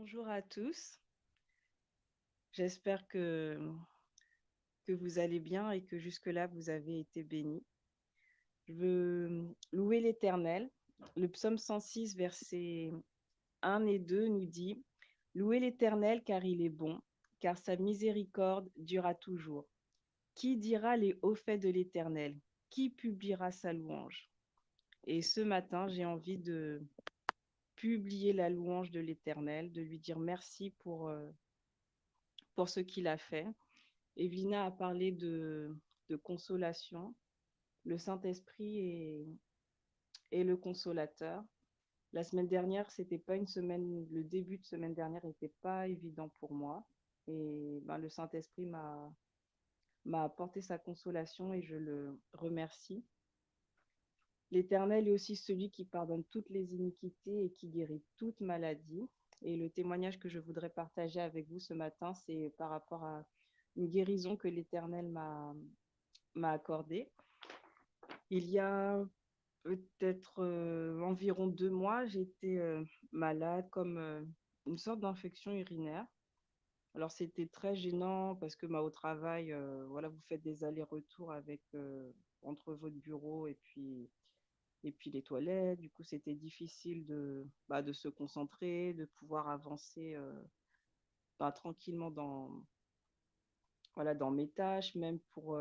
Bonjour à tous. J'espère que vous allez bien et que jusque-là, vous avez été bénis. Je veux louer l'Éternel. Le psaume 106, versets 1 et 2 nous dit, louez l'Éternel car il est bon, car sa miséricorde durera toujours. Qui dira les hauts faits de l'Éternel? Qui publiera sa louange? Et ce matin, j'ai envie de publier la louange de l'Éternel, de lui dire merci pour ce qu'il a fait. Evina a parlé de consolation. Le Saint-Esprit est le consolateur. La semaine dernière, c'était pas une semaine, le début de semaine dernière n'était pas évident pour moi. Et ben, le Saint-Esprit m'a apporté sa consolation et je le remercie. L'Éternel est aussi celui qui pardonne toutes les iniquités et qui guérit toute maladie. Et le témoignage que je voudrais partager avec vous ce matin, c'est par rapport à une guérison que l'Éternel m'a accordée. Il y a peut-être environ 2 mois, j'étais malade comme une sorte d'infection urinaire. Alors c'était très gênant parce que au travail, voilà, vous faites des allers-retours avec entre votre bureau et puis les toilettes. Du coup, c'était difficile de se concentrer, de pouvoir avancer tranquillement dans mes tâches, même pour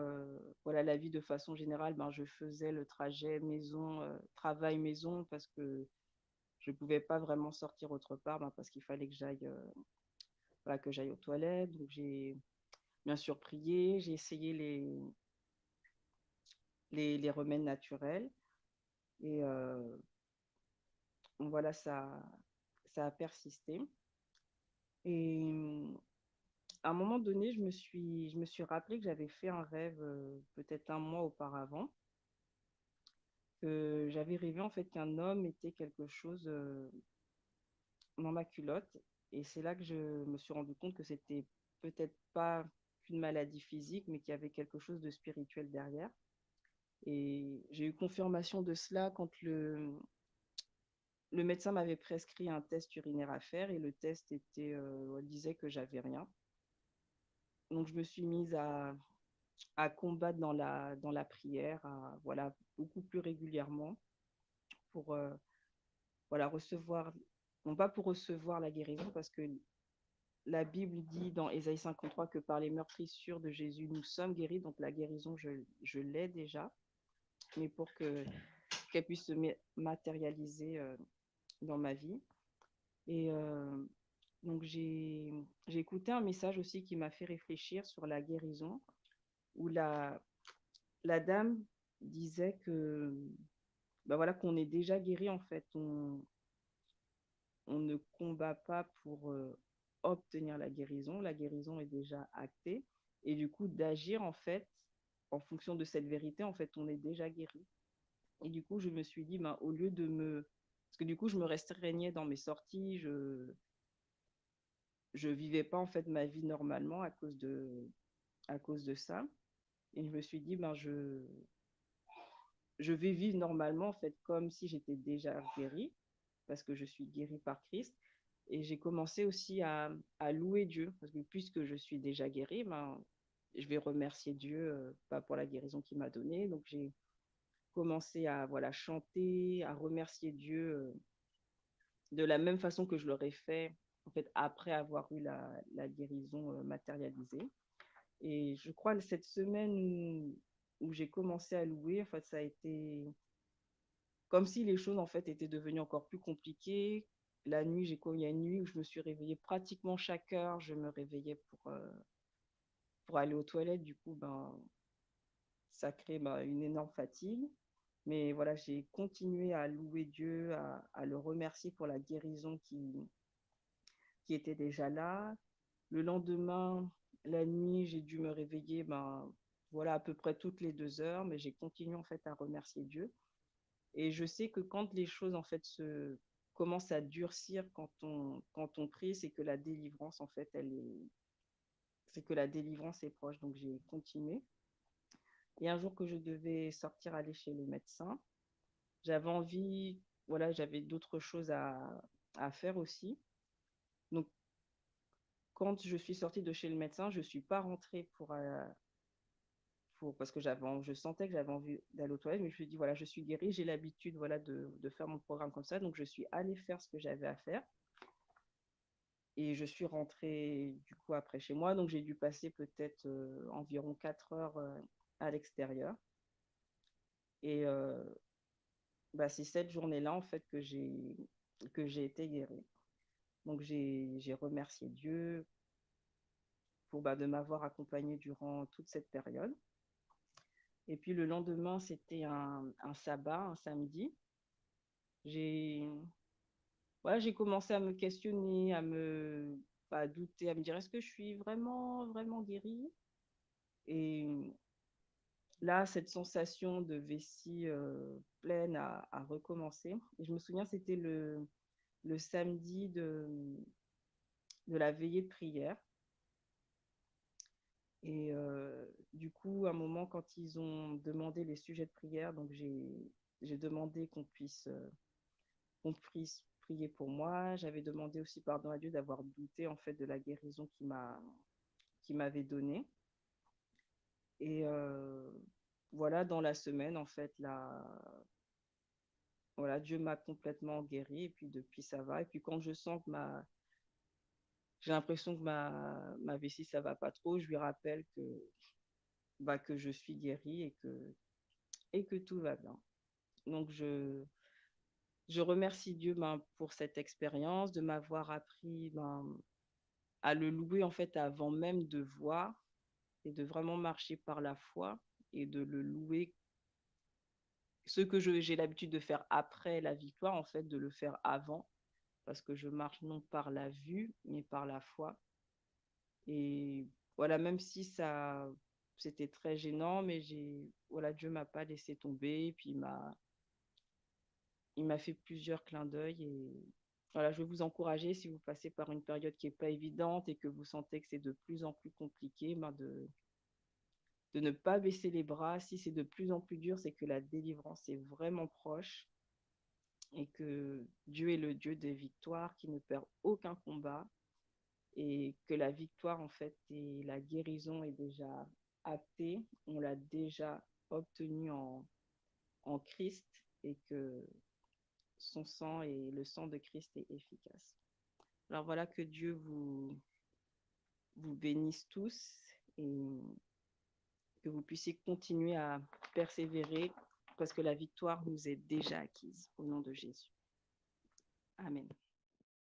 voilà, la vie de façon générale, je faisais le trajet maison, travail maison parce que je ne pouvais pas vraiment sortir autre part parce qu'il fallait voilà, que j'aille aux toilettes. Donc j'ai bien sûr prié, j'ai essayé les remèdes naturels et voilà, ça a persisté. Et à un moment donné, je me suis rappelé que j'avais fait un rêve peut-être un mois auparavant que j'avais rêvé en fait qu'un homme était quelque chose dans ma culotte. Et c'est là que je me suis rendu compte que c'était peut-être pas qu'une maladie physique, mais qu'il y avait quelque chose de spirituel derrière. Et j'ai eu confirmation de cela quand le médecin m'avait prescrit un test urinaire à faire et le test disait que j'avais rien. Donc je me suis mise à combattre dans la prière, voilà, beaucoup plus régulièrement pour voilà, recevoir, non pas pour recevoir la guérison, parce que la Bible dit dans Ésaïe 53 que par les meurtrissures de Jésus, nous sommes guéris. Donc la guérison, je l'ai déjà, mais pour qu'elle puisse se matérialiser dans ma vie. Et donc j'ai écouté un message aussi qui m'a fait réfléchir sur la guérison, où la dame disait que voilà, qu'on est déjà guéri en fait. On ne combat pas pour obtenir la guérison est déjà actée, et du coup d'agir en fait en fonction de cette vérité, en fait on est déjà guéri. Et du coup je me suis dit, au lieu de parce que du coup je me restreignais dans mes sorties, je vivais pas en fait ma vie normalement à cause de ça, et je me suis dit, je vais vivre normalement en fait comme si j'étais déjà guérie, parce que je suis guérie par Christ. Et j'ai commencé aussi à louer Dieu, parce que puisque je suis déjà guérie, je vais remercier Dieu pour la guérison qu'il m'a donnée. Donc j'ai commencé à voilà, chanter, à remercier Dieu de la même façon que je l'aurais fait en fait, après avoir eu la guérison matérialisée. Et je crois que cette semaine où j'ai commencé à louer, en fait, ça a été comme si les choses en fait étaient devenues encore plus compliquées. La nuit, il y a une nuit où je me suis réveillée pratiquement chaque heure, je me réveillais pour aller aux toilettes. Du coup, ça crée une énorme fatigue. Mais voilà, j'ai continué à louer Dieu, à le remercier pour la guérison qui était déjà là. Le lendemain, la nuit, j'ai dû me réveiller voilà, à peu près toutes les 2 heures, mais j'ai continué en fait à remercier Dieu. Et je sais que quand les choses en fait commencent à durcir quand on prie, c'est que la délivrance en fait c'est que la délivrance est proche. Donc j'ai continué. Et un jour que je devais sortir aller chez le médecin, j'avais envie, voilà, j'avais d'autres choses à faire aussi. Donc, quand je suis sortie de chez le médecin, je ne suis pas rentrée parce que je sentais que j'avais envie d'aller aux toilettes, mais je me suis dit, voilà, je suis guérie, j'ai l'habitude voilà, de faire mon programme comme ça. Donc, je suis allée faire ce que j'avais à faire. Et je suis rentrée du coup après chez moi. Donc, j'ai dû passer peut-être environ 4 heures à l'extérieur. Et bah, c'est cette journée-là, en fait, que j'ai été guérie. Donc, j'ai remercié Dieu de m'avoir accompagnée durant toute cette période. Et puis, le lendemain, c'était un sabbat, un samedi. J'ai j'ai commencé à me questionner, à douter, à me dire, est-ce que je suis vraiment, vraiment guérie? Et là, cette sensation de vessie pleine a recommencé. Et je me souviens, c'était le samedi de la veillée de prière. Et du coup, à un moment, quand ils ont demandé les sujets de prière, donc j'ai demandé qu'on puisse prier pour moi. J'avais demandé aussi pardon à Dieu d'avoir douté en fait de la guérison qui m'avait donnée. Et voilà, dans la semaine, en fait, là, voilà, Dieu m'a complètement guérie. Et puis depuis, ça va. Et puis quand je sens que j'ai l'impression que ma vessie, ça va pas trop, je lui rappelle que je suis guérie et que tout va bien. Donc, je remercie Dieu pour cette expérience, de m'avoir appris à le louer en fait avant même de voir et de vraiment marcher par la foi et de le louer. Ce que j'ai l'habitude de faire après la victoire, en fait, de le faire avant, parce que je marche non par la vue, mais par la foi. Et voilà, même si c'était très gênant, mais voilà, Dieu m'a pas laissé tomber, et puis il m'a fait plusieurs clins d'œil. Et voilà, je vais vous encourager, si vous passez par une période qui n'est pas évidente et que vous sentez que c'est de plus en plus compliqué, de ne pas baisser les bras. Si c'est de plus en plus dur, c'est que la délivrance est vraiment proche et que Dieu est le Dieu des victoires, qui ne perd aucun combat, et que la victoire, en fait, et la guérison est déjà actée. On l'a déjà obtenue en Christ, et que son sang et le sang de Christ est efficace. Alors voilà, que Dieu vous bénisse tous et que vous puissiez continuer à persévérer, parce que la victoire nous est déjà acquise au nom de Jésus. Amen.